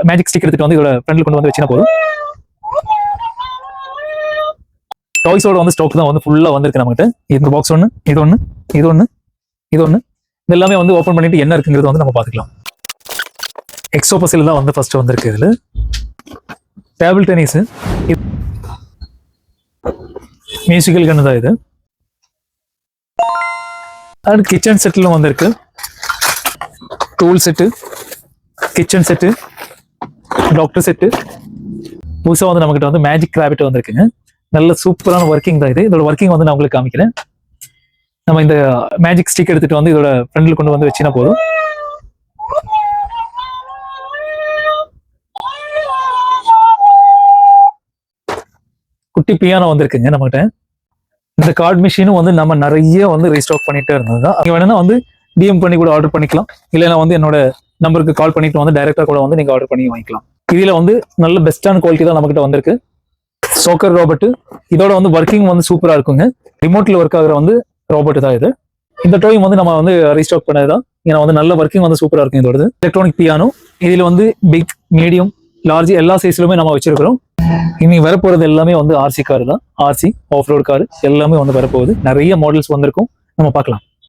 Magic stick எடுத்துட்டு வந்து இதோட ஃப்ரண்ட்ல கொண்டு வந்து வச்சினா போதும். டாய்ஸோட வந்து ஸ்டாக் தான் வந்து ஃபுல்லா வந்திருக்கு நம்மகிட்ட. இந்த பாக்ஸ் ஒன்று, இது ஒன்று, இது ஒன்று, இது ஒன்று, இது எல்லாமே வந்து ஓப்பன் பண்ணிட்டு என்ன இருக்குங்கிறது வந்து நம்ம பார்த்துக்கலாம். எக்ஸோபசில் தான் வந்து ஃபர்ஸ்ட் வந்திருக்கு. இதில் டேபிள் டென்னிஸ், மியூசிக்கல் கன்னு தான் இது. அடுத்து கிச்சன் செட்டிலும் வந்திருக்கு. Tool set, kitchen set, doctor set. புதுசாக வந்து நம்மகிட்ட வந்து மேஜிக் ரேபிட் வந்திருக்குங்க. நல்ல சூப்பரான ஒர்க்கிங் தான் இது. இதோட ஒர்க்கிங் வந்து நான் உங்களுக்கு காமிக்கிறேன். நம்ம இந்த மேஜிக் ஸ்டிக் எடுத்துட்டு வந்து இதோட ஃப்ரண்ட்ல கொண்டு வந்து வச்சினா போதும். குட்டி பியானோ வந்திருக்குங்க நம்மகிட்ட. இந்த கார்டு மிஷினும் வந்து நம்ம நிறைய வந்து ரீஸ்டாக் பண்ணிட்டே இருந்தது. நீங்க வேணும்னா வந்து டிஎம் பண்ணி கூட ஆர்டர் பண்ணிக்கலாம். இல்லைன்னா வந்து என்னோட நம்பருக்கு கால் பண்ணிட்டு வந்து டைரக்டா கூட வந்து நீங்க ஆர்டர் பண்ணி வாங்கிக்கலாம். இதுல வந்து நல்ல பெஸ்டான குவாலிட்டி தான் நம்மகிட்ட வந்திருக்கு. சோக்கர் ரோபோட், இதோட வந்து ஒர்க்கிங் வந்து சூப்பரா இருக்குங்க. ரிமோட்ல ஒர்க் ஆகுற வந்து ரோபோட் தான் இது. இந்த டோயும் வந்து நம்ம வந்து ரீஸ்டாக் பண்ணதுதான். ஏன்னா வந்து நல்ல ஒர்க்கிங் வந்து சூப்பரா இருக்கும் இதோட. எலக்ட்ரானிக் பியானோ, இதுல வந்து பிக், மீடியம், லார்ஜ் எல்லா சைஸ்லுமே நம்ம வச்சிருக்கிறோம். இனி வரப்போறது எல்லாமே வந்து ஆர்சி கார் தான். ஆர்சி ஆஃப் ரோட் கார் எல்லாமே வந்து வரப்போகுது. நிறைய மாடல்ஸ் வந்திருக்கும், நம்ம பார்க்கலாம்.